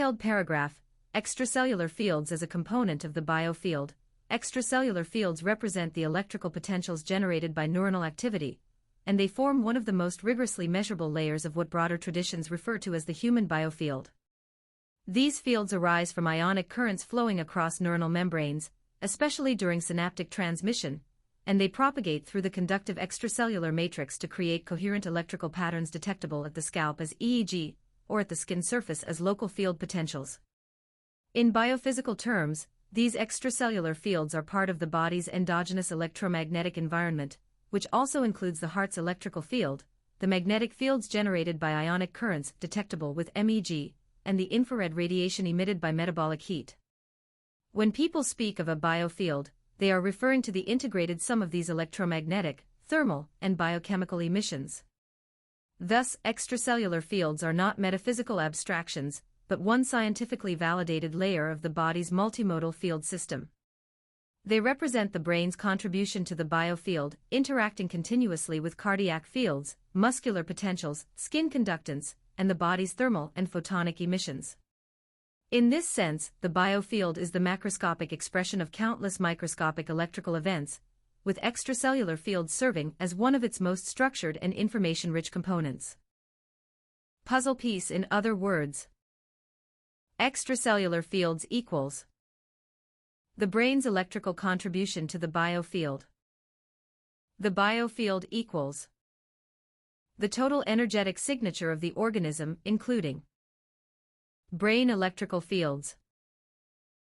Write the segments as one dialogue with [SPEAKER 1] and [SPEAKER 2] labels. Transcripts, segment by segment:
[SPEAKER 1] Detailed paragraph, extracellular fields as a component of the biofield. Extracellular fields represent the electrical potentials generated by neuronal activity, and they form one of the most rigorously measurable layers of what broader traditions refer to as the human biofield. These fields arise from ionic currents flowing across neuronal membranes, especially during synaptic transmission, and they propagate through the conductive extracellular matrix to create coherent electrical patterns detectable at the scalp as EEG, or at the skin surface as local field potentials. In biophysical terms, these extracellular fields are part of the body's endogenous electromagnetic environment, which also includes the heart's electrical field, the magnetic fields generated by ionic currents detectable with MEG, and the infrared radiation emitted by metabolic heat. When people speak of a biofield, they are referring to the integrated sum of these electromagnetic, thermal, and biochemical emissions. Thus, extracellular fields are not metaphysical abstractions, but one scientifically validated layer of the body's multimodal field system. They represent the brain's contribution to the biofield, interacting continuously with cardiac fields, muscular potentials, skin conductance, and the body's thermal and photonic emissions. In this sense, the biofield is the macroscopic expression of countless microscopic electrical events, with extracellular fields serving as one of its most structured and information-rich components. Puzzle piece in other words. Extracellular fields equals the brain's electrical contribution to the biofield. The biofield equals the total energetic signature of the organism, including brain electrical fields,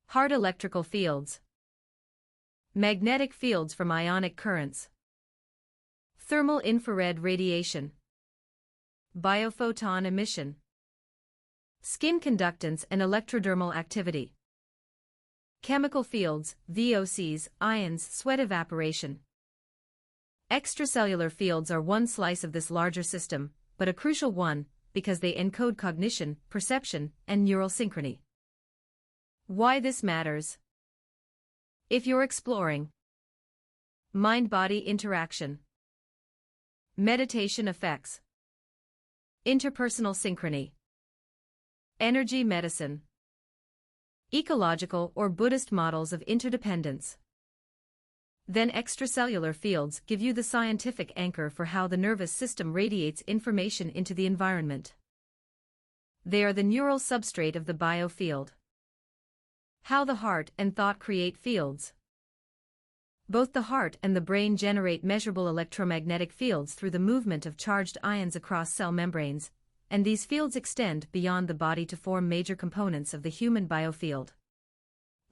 [SPEAKER 1] heart electrical fields, magnetic fields from ionic currents, thermal infrared radiation, biophoton emission, skin conductance and electrodermal activity, chemical fields, VOCs, ions, sweat evaporation. Extracellular fields are one slice of this larger system, but a crucial one, because they encode cognition, perception, and neural synchrony. Why this matters? If you're exploring mind-body interaction, meditation effects, interpersonal synchrony, energy medicine, ecological or Buddhist models of interdependence, then extracellular fields give you the scientific anchor for how the nervous system radiates information into the environment. They are the neural substrate of the biofield. How the heart and thought create fields. Both the heart and the brain generate measurable electromagnetic fields through the movement of charged ions across cell membranes, and these fields extend beyond the body to form major components of the human biofield.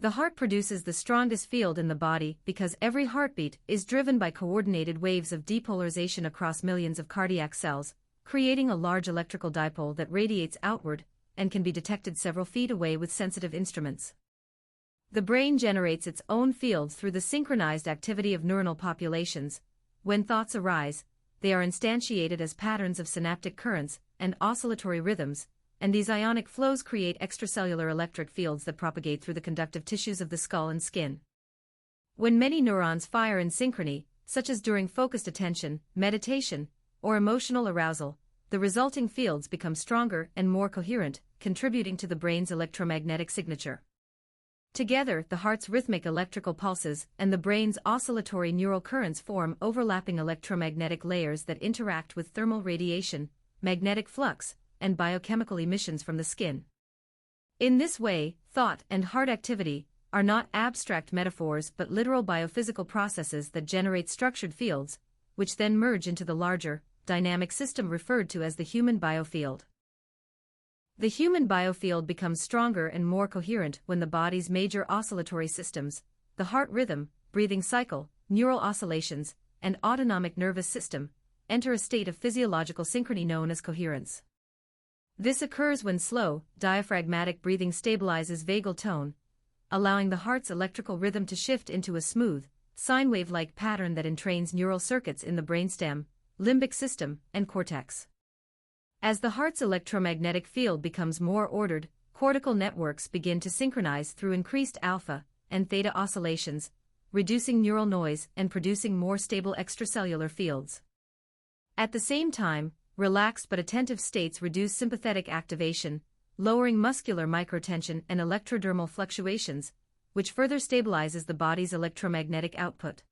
[SPEAKER 1] The heart produces the strongest field in the body because every heartbeat is driven by coordinated waves of depolarization across millions of cardiac cells, creating a large electrical dipole that radiates outward and can be detected several feet away with sensitive instruments. The brain generates its own fields through the synchronized activity of neuronal populations. When thoughts arise, they are instantiated as patterns of synaptic currents and oscillatory rhythms, and these ionic flows create extracellular electric fields that propagate through the conductive tissues of the skull and skin. When many neurons fire in synchrony, such as during focused attention, meditation, or emotional arousal, the resulting fields become stronger and more coherent, contributing to the brain's electromagnetic signature. Together, the heart's rhythmic electrical pulses and the brain's oscillatory neural currents form overlapping electromagnetic layers that interact with thermal radiation, magnetic flux, and biochemical emissions from the skin. In this way, thought and heart activity are not abstract metaphors but literal biophysical processes that generate structured fields, which then merge into the larger, dynamic system referred to as the human biofield. The human biofield becomes stronger and more coherent when the body's major oscillatory systems, the heart rhythm, breathing cycle, neural oscillations, and autonomic nervous system, enter a state of physiological synchrony known as coherence. This occurs when slow, diaphragmatic breathing stabilizes vagal tone, allowing the heart's electrical rhythm to shift into a smooth, sine wave-like pattern that entrains neural circuits in the brainstem, limbic system, and cortex. As the heart's electromagnetic field becomes more ordered, cortical networks begin to synchronize through increased alpha and theta oscillations, reducing neural noise and producing more stable extracellular fields. At the same time, relaxed but attentive states reduce sympathetic activation, lowering muscular microtension and electrodermal fluctuations, which further stabilizes the body's electromagnetic output.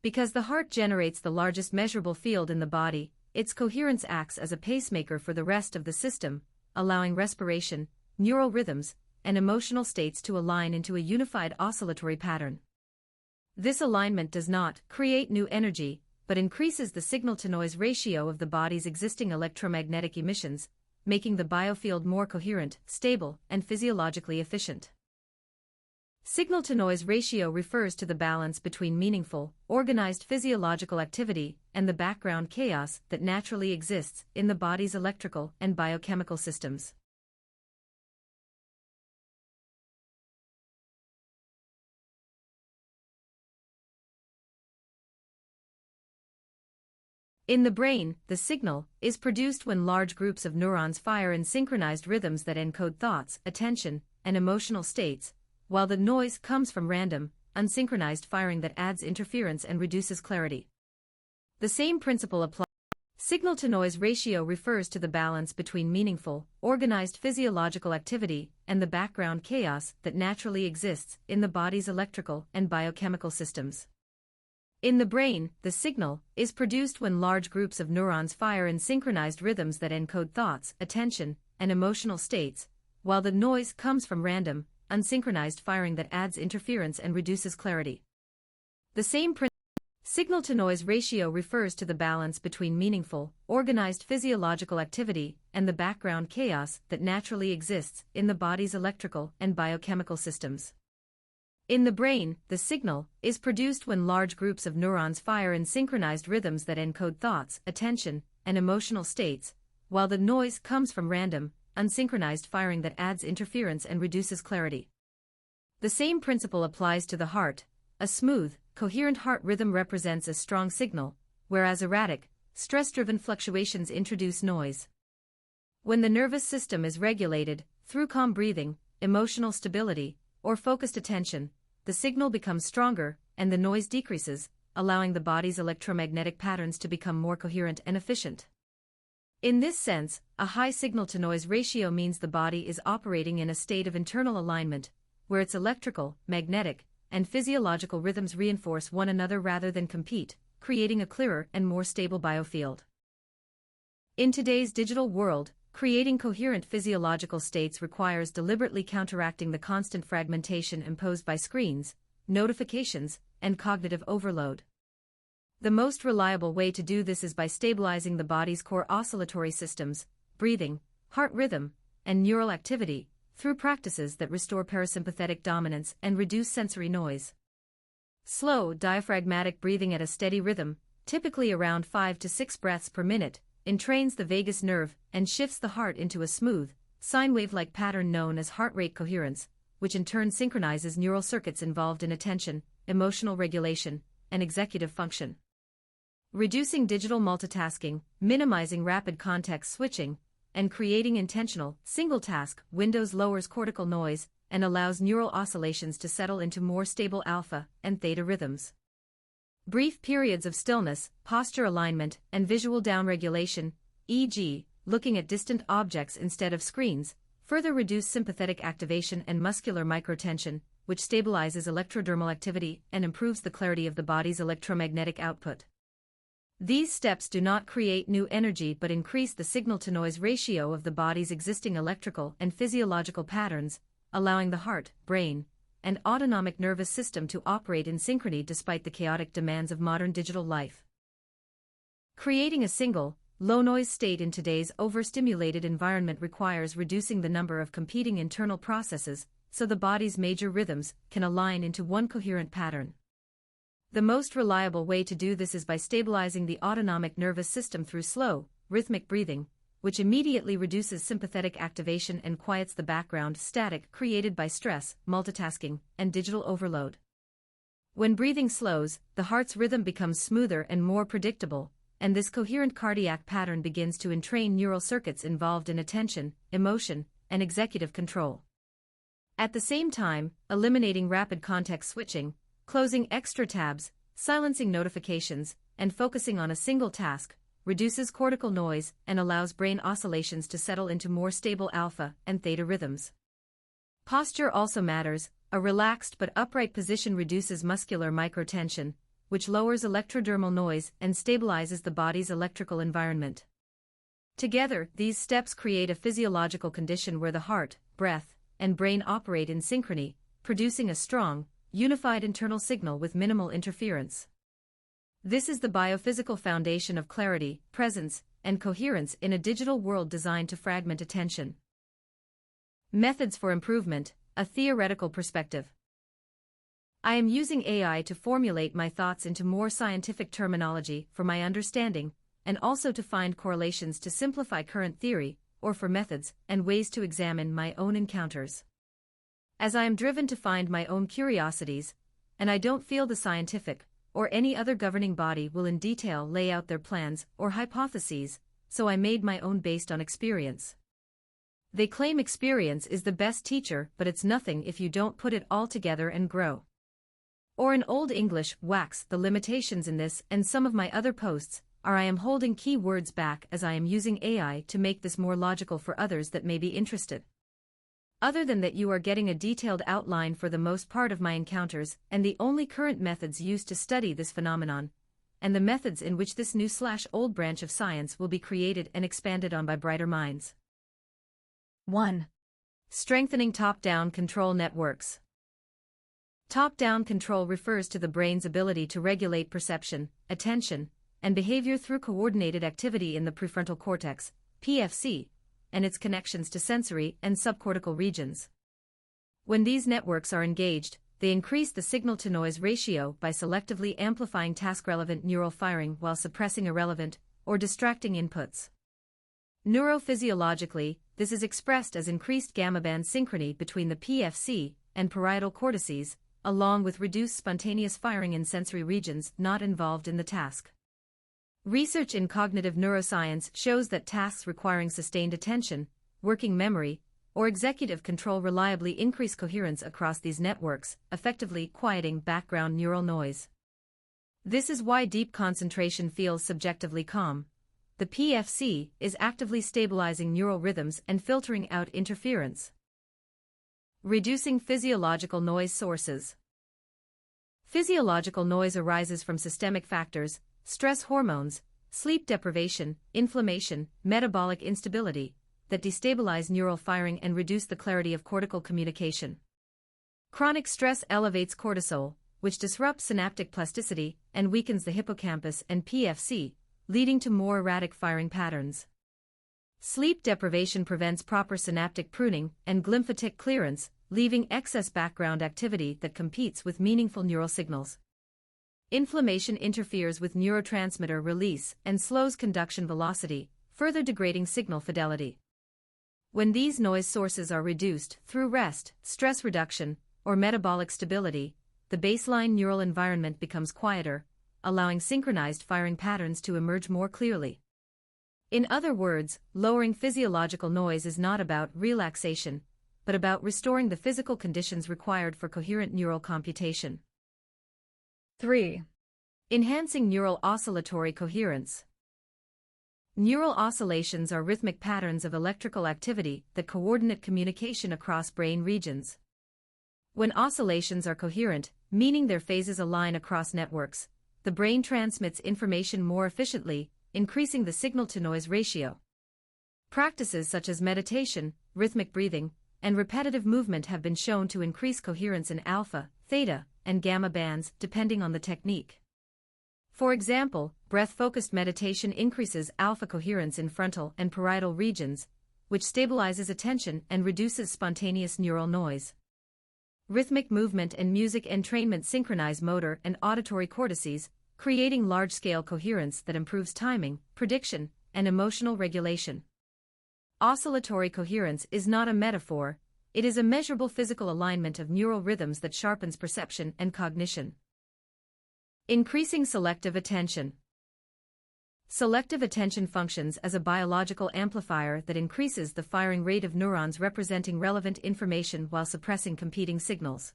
[SPEAKER 1] Because the heart generates the largest measurable field in the body, its coherence acts as a pacemaker for the rest of the system, allowing respiration, neural rhythms, and emotional states to align into a unified oscillatory pattern. This alignment does not create new energy, but increases the signal-to-noise ratio of the body's existing electromagnetic emissions, making the biofield more coherent, stable, and physiologically efficient. Signal-to-noise ratio refers to the balance between meaningful, organized physiological activity and the background chaos that naturally exists in the body's electrical and biochemical systems. In the brain, the signal is produced when large groups of neurons fire in synchronized rhythms that encode thoughts, attention, and emotional states, while the noise comes from random, unsynchronized firing that adds interference and reduces clarity. The same principle applies. Signal-to-noise ratio refers to the balance between meaningful, organized physiological activity and the background chaos that naturally exists in the body's electrical and biochemical systems. In the brain, the signal is produced when large groups of neurons fire in synchronized rhythms that encode thoughts, attention, and emotional states, while the noise comes from random, unsynchronized firing that adds interference and reduces clarity. The same signal-to-noise ratio refers to the balance between meaningful, organized physiological activity and the background chaos that naturally exists in the body's electrical and biochemical systems. In the brain, the signal is produced when large groups of neurons fire in synchronized rhythms that encode thoughts, attention, and emotional states, while the noise comes from random, unsynchronized firing that adds interference and reduces clarity. The same principle applies to the heart. A smooth, coherent heart rhythm represents a strong signal, whereas erratic, stress-driven fluctuations introduce noise. When the nervous system is regulated, through calm breathing, emotional stability, or focused attention, the signal becomes stronger and the noise decreases, allowing the body's electromagnetic patterns to become more coherent and efficient. In this sense, a high signal-to-noise ratio means the body is operating in a state of internal alignment, where its electrical, magnetic, and physiological rhythms reinforce one another rather than compete, creating a clearer and more stable biofield. In today's digital world, creating coherent physiological states requires deliberately counteracting the constant fragmentation imposed by screens, notifications, and cognitive overload. The most reliable way to do this is by stabilizing the body's core oscillatory systems, breathing, heart rhythm, and neural activity, through practices that restore parasympathetic dominance and reduce sensory noise. Slow, diaphragmatic breathing at a steady rhythm, typically around 5 to 6 breaths per minute, entrains the vagus nerve and shifts the heart into a smooth, sine wave-like pattern known as heart rate coherence, which in turn synchronizes neural circuits involved in attention, emotional regulation, and executive function. Reducing digital multitasking, minimizing rapid context switching, and creating intentional, single-task windows lowers cortical noise and allows neural oscillations to settle into more stable alpha and theta rhythms. Brief periods of stillness, posture alignment, and visual downregulation, e.g., looking at distant objects instead of screens, further reduce sympathetic activation and muscular microtension, which stabilizes electrodermal activity and improves the clarity of the body's electromagnetic output. These steps do not create new energy but increase the signal-to-noise ratio of the body's existing electrical and physiological patterns, allowing the heart, brain, and autonomic nervous system to operate in synchrony despite the chaotic demands of modern digital life. Creating a single, low-noise state in today's overstimulated environment requires reducing the number of competing internal processes so the body's major rhythms can align into one coherent pattern. The most reliable way to do this is by stabilizing the autonomic nervous system through slow, rhythmic breathing, which immediately reduces sympathetic activation and quiets the background static created by stress, multitasking, and digital overload. When breathing slows, the heart's rhythm becomes smoother and more predictable, and this coherent cardiac pattern begins to entrain neural circuits involved in attention, emotion, and executive control. At the same time, eliminating rapid context switching, closing extra tabs, silencing notifications, and focusing on a single task, reduces cortical noise, and allows brain oscillations to settle into more stable alpha and theta rhythms. Posture also matters. A relaxed but upright position reduces muscular microtension, which lowers electrodermal noise and stabilizes the body's electrical environment. Together, these steps create a physiological condition where the heart, breath, and brain operate in synchrony, producing a strong, unified internal signal with minimal interference. This is the biophysical foundation of clarity, presence, and coherence in a digital world designed to fragment attention. Methods for improvement, a theoretical perspective. I am using AI to formulate my thoughts into more scientific terminology for my understanding, and also to find correlations to simplify current theory, or for methods and ways to examine my own encounters. As I am driven to find my own curiosities, and I don't feel the scientific or any other governing body will in detail lay out their plans or hypotheses, so I made my own based on experience. They claim experience is the best teacher, but it's nothing if you don't put it all together and grow. Or in Old English, wax. The limitations in this and some of my other posts are I am holding key words back as I am using AI to make this more logical for others that may be interested. Other than that, you are getting a detailed outline for the most part of my encounters and the only current methods used to study this phenomenon, and the methods in which this new/old branch of science will be created and expanded on by brighter minds. 1. Strengthening top-down control networks. Top-down control refers to the brain's ability to regulate perception, attention, and behavior through coordinated activity in the prefrontal cortex, PFC, and its connections to sensory and subcortical regions. When these networks are engaged, they increase the signal-to-noise ratio by selectively amplifying task-relevant neural firing while suppressing irrelevant or distracting inputs. Neurophysiologically, this is expressed as increased gamma-band synchrony between the PFC and parietal cortices, along with reduced spontaneous firing in sensory regions not involved in the task. Research in cognitive neuroscience shows that tasks requiring sustained attention, working memory, or executive control reliably increase coherence across these networks, effectively quieting background neural noise. This is why deep concentration feels subjectively calm. The PFC is actively stabilizing neural rhythms and filtering out interference. Reducing physiological noise sources. Physiological noise arises from systemic factors, stress hormones, sleep deprivation, inflammation, metabolic instability, that destabilize neural firing and reduce the clarity of cortical communication. Chronic stress elevates cortisol, which disrupts synaptic plasticity and weakens the hippocampus and PFC, leading to more erratic firing patterns. Sleep deprivation prevents proper synaptic pruning and glymphatic clearance, leaving excess background activity that competes with meaningful neural signals. Inflammation interferes with neurotransmitter release and slows conduction velocity, further degrading signal fidelity. When these noise sources are reduced through rest, stress reduction, or metabolic stability, the baseline neural environment becomes quieter, allowing synchronized firing patterns to emerge more clearly. In other words, lowering physiological noise is not about relaxation, but about restoring the physical conditions required for coherent neural computation. 3. Enhancing neural oscillatory coherence. Neural oscillations are rhythmic patterns of electrical activity that coordinate communication across brain regions. When oscillations are coherent, meaning their phases align across networks, the brain transmits information more efficiently, increasing the signal-to-noise ratio. Practices such as meditation, rhythmic breathing, and repetitive movement have been shown to increase coherence in alpha, theta, and gamma bands, depending on the technique. For example, breath-focused meditation increases alpha coherence in frontal and parietal regions, which stabilizes attention and reduces spontaneous neural noise. Rhythmic movement and music entrainment synchronize motor and auditory cortices, creating large-scale coherence that improves timing, prediction, and emotional regulation. Oscillatory coherence is not a metaphor, it is a measurable physical alignment of neural rhythms that sharpens perception and cognition. Increasing selective attention. Selective attention functions as a biological amplifier that increases the firing rate of neurons representing relevant information while suppressing competing signals.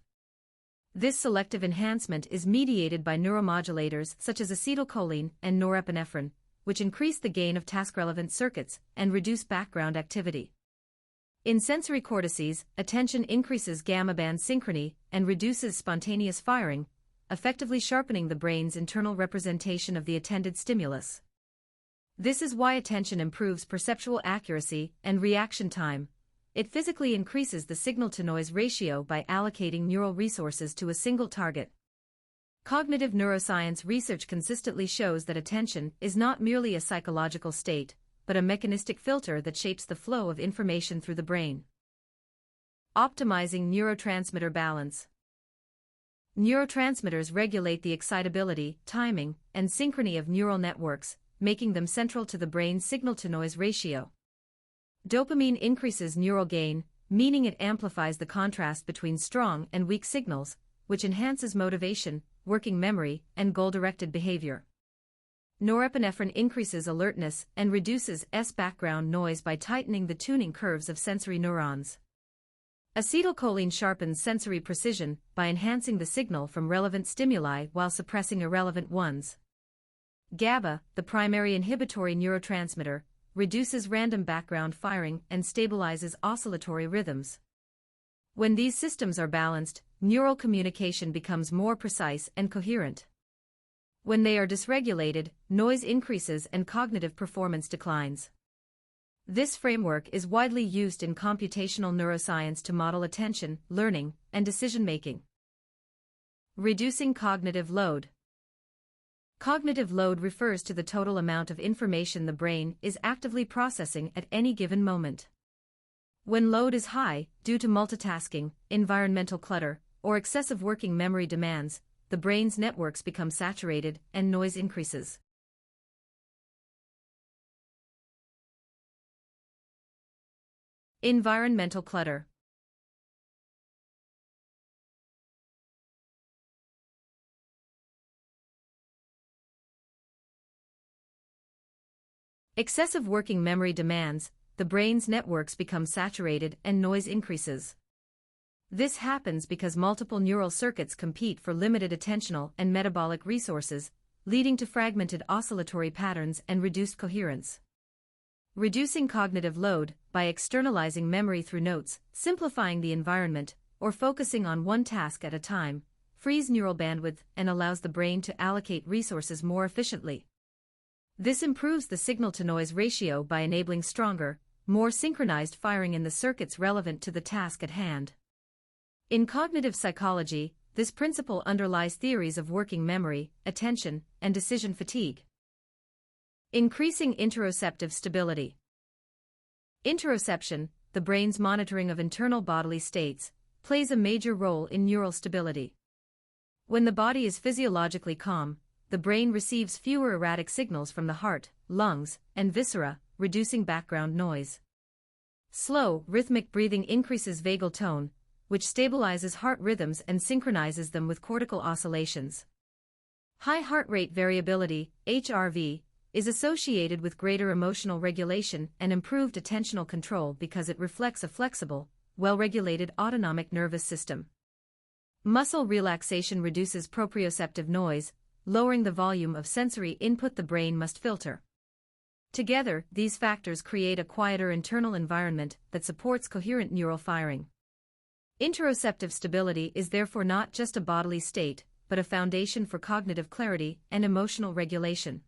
[SPEAKER 1] This selective enhancement is mediated by neuromodulators such as acetylcholine and norepinephrine, which increase the gain of task-relevant circuits and reduce background activity. In sensory cortices, attention increases gamma band synchrony and reduces spontaneous firing, effectively sharpening the brain's internal representation of the attended stimulus. This is why attention improves perceptual accuracy and reaction time. It physically increases the signal-to-noise ratio by allocating neural resources to a single target. Cognitive neuroscience research consistently shows that attention is not merely a psychological state, but a mechanistic filter that shapes the flow of information through the brain. Optimizing neurotransmitter balance. Neurotransmitters regulate the excitability, timing, and synchrony of neural networks, making them central to the brain's signal-to-noise ratio. Dopamine increases neural gain, meaning it amplifies the contrast between strong and weak signals, which enhances motivation, working memory, and goal-directed behavior. Norepinephrine increases alertness and reduces background noise by tightening the tuning curves of sensory neurons. Acetylcholine sharpens sensory precision by enhancing the signal from relevant stimuli while suppressing irrelevant ones. GABA, the primary inhibitory neurotransmitter, reduces random background firing and stabilizes oscillatory rhythms. When these systems are balanced, neural communication becomes more precise and coherent. When they are dysregulated, noise increases and cognitive performance declines. This framework is widely used in computational neuroscience to model attention, learning, and decision-making. Reducing cognitive load. Cognitive load refers to the total amount of information the brain is actively processing at any given moment. When load is high, due to multitasking, environmental clutter, or excessive working memory demands, the brain's networks become saturated and noise increases. Environmental clutter. Excessive working memory demands, the brain's networks become saturated and noise increases. This happens because multiple neural circuits compete for limited attentional and metabolic resources, leading to fragmented oscillatory patterns and reduced coherence. Reducing cognitive load, by externalizing memory through notes, simplifying the environment, or focusing on one task at a time, frees neural bandwidth and allows the brain to allocate resources more efficiently. This improves the signal-to-noise ratio by enabling stronger, more synchronized firing in the circuits relevant to the task at hand. In cognitive psychology, this principle underlies theories of working memory, attention, and decision fatigue. Increasing interoceptive stability. Interoception, the brain's monitoring of internal bodily states, plays a major role in neural stability. When the body is physiologically calm, the brain receives fewer erratic signals from the heart, lungs, and viscera, reducing background noise. Slow, rhythmic breathing increases vagal tone, which stabilizes heart rhythms and synchronizes them with cortical oscillations. High heart rate variability, HRV, is associated with greater emotional regulation and improved attentional control because it reflects a flexible, well-regulated autonomic nervous system. Muscle relaxation reduces proprioceptive noise, lowering the volume of sensory input the brain must filter. Together, these factors create a quieter internal environment that supports coherent neural firing. Interoceptive stability is therefore not just a bodily state, but a foundation for cognitive clarity and emotional regulation.